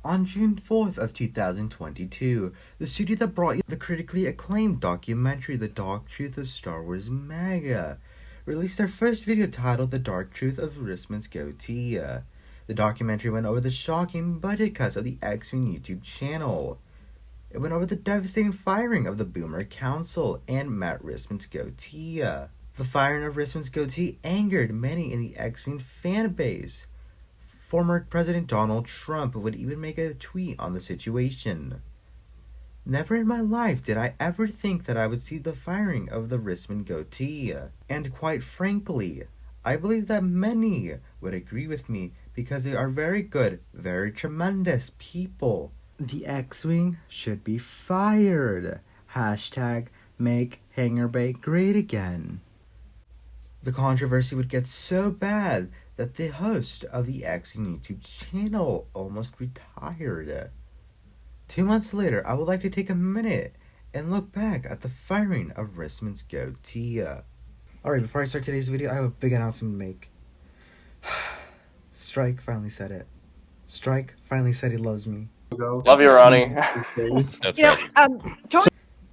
On June 4th of 2022, the studio that brought you the critically acclaimed documentary The Dark Truth of Star Wars Mega released their first video titled The Dark Truth of Rissman's Goatee. The documentary went over the shocking budget cuts of the X-Wing YouTube channel. It went over the devastating firing of the Boomer Council and Matt Rissman's goatee. The firing of Rissman's goatee angered many in the X-Wing fan base. Former President Donald Trump would even make a tweet on the situation. Never in my life did I ever think that I would see the firing of the Rissman goatee. And quite frankly, I believe that many would agree with me because they are very good, very tremendous people. The X-Wing should be fired. Hashtag make Hangar Bay great again. The controversy would get so bad that the host of the X-Wing YouTube channel almost retired. 2 months later, I would like to take a minute and look back at the firing of Rissman's goatee. Alright, before I start today's video, I have a big announcement to make. Strike finally said it. Strike finally said he loves me. Love you, Ronnie. That's right.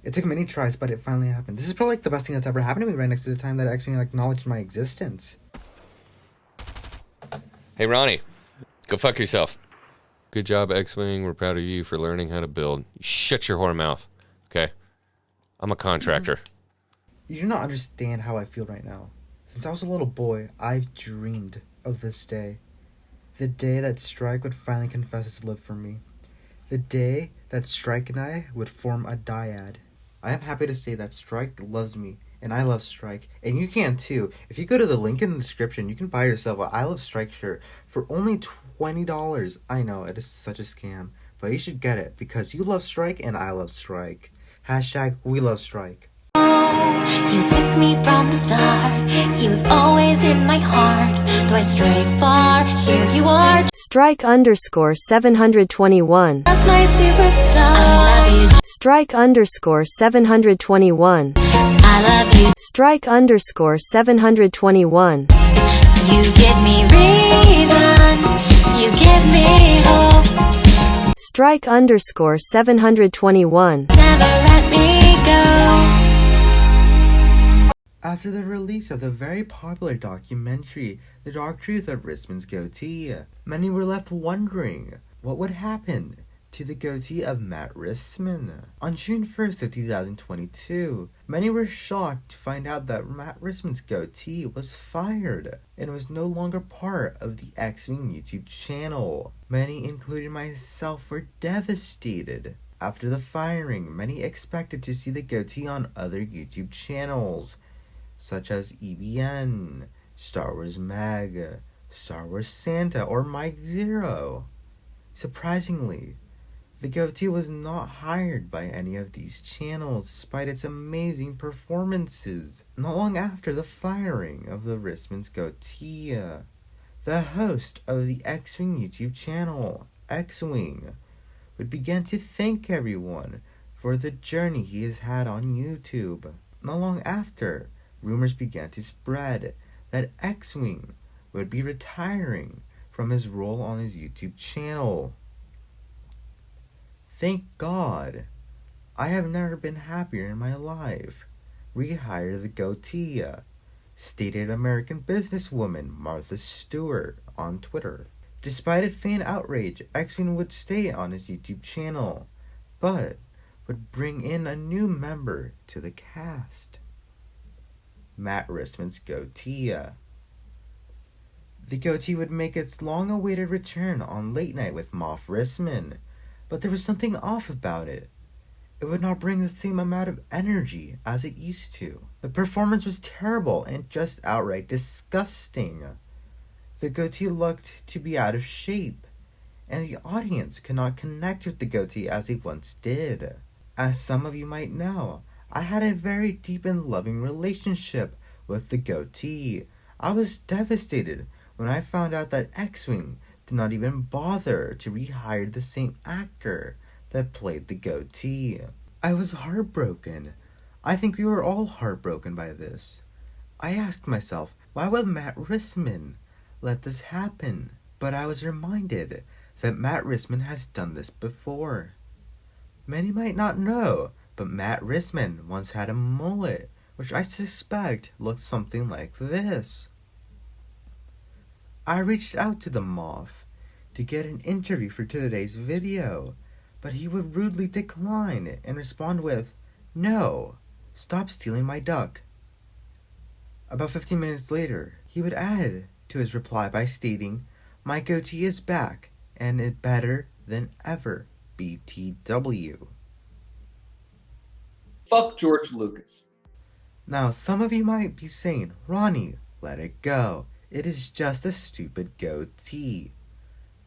It took many tries, but it finally happened. This is probably the best thing that's ever happened to me right next to the time that X-Wing acknowledged my existence. Hey, Ronnie, go fuck yourself. Good job, X-Wing. We're proud of you for learning how to build. Shut your whore mouth, okay? I'm a contractor. You do not understand how I feel right now. Since I was a little boy, I've dreamed of this day. The day that Strike would finally confess his love for me. The day that Strike and I would form a dyad. I am happy to say that Strike loves me, and I love Strike, and you can too. If you go to the link in the description, you can buy yourself a I Love Strike shirt for only $20. I know, it is such a scam, but you should get it, because you love Strike and I love Strike. Hashtag we love Strike. He was with me from the start. He was always in my heart. Though I stray far, here you are. Strike _ 721. That's my superstar. I love you. Strike _ 721. I love you. Strike _ 721. You give me reason. You give me hope. Strike _ 721. Never let me go. After the release of the very popular documentary, The Dark Truth of Rissman's Goatee, many were left wondering what would happen to the goatee of Matt Rissman. On June 1st of 2022, many were shocked to find out that Matt Rissman's goatee was fired and was no longer part of the X-Wing YouTube channel. Many, including myself, were devastated. After the firing, many expected to see the goatee on other YouTube channels, such as EBN, Star Wars Mega, Star Wars Santa, or Mike Zero. Surprisingly, the goatee was not hired by any of these channels despite its amazing performances. Not long after the firing of the Rissman's goatee, the host of the X-Wing YouTube channel, X-Wing, would begin to thank everyone for the journey he has had on YouTube. Not long after, rumors began to spread that X-Wing would be retiring from his role on his YouTube channel. Thank God. I have never been happier in my life. Rehire the goatee, stated American businesswoman Martha Stewart on Twitter. Despite a fan outrage, X-Wing would stay on his YouTube channel, but would bring in a new member to the cast. Matt Rissman's goatee. The goatee would make its long-awaited return on Late Night with Moff Rissman, but there was something off about it. It would not bring the same amount of energy as it used to. The performance was terrible and just outright disgusting. The goatee looked to be out of shape, and the audience could not connect with the goatee as they once did. As some of you might know, I had a very deep and loving relationship with the goatee. I was devastated when I found out that X-Wing did not even bother to rehire the same actor that played the goatee. I was heartbroken. I think we were all heartbroken by this. I asked myself, why would Matt Rissman let this happen? But I was reminded that Matt Rissman has done this before. Many might not know, but Matt Rissman once had a mullet, which I suspect looked something like this. I reached out to the moth to get an interview for today's video, but he would rudely decline and respond with, "No, stop stealing my duck." About 15 minutes later, he would add to his reply by stating, "My goatee is back, and it better than ever, BTW." Fuck George Lucas. Now, some of you might be saying, "Ronnie, let it go. It is just a stupid goatee."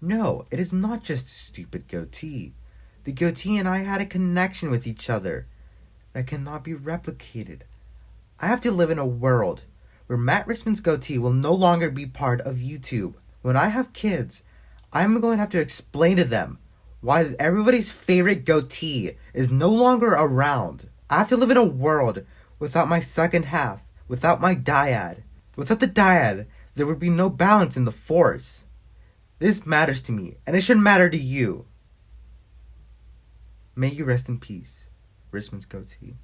No, it is not just a stupid goatee. The goatee and I had a connection with each other that cannot be replicated. I have to live in a world where Matt Rissman's goatee will no longer be part of YouTube. When I have kids, I'm going to have to explain to them why everybody's favorite goatee is no longer around. I have to live in a world without my second half, without my dyad. Without the dyad, there would be no balance in the force. This matters to me, and it should matter to you. May you rest in peace, Rissman's goatee.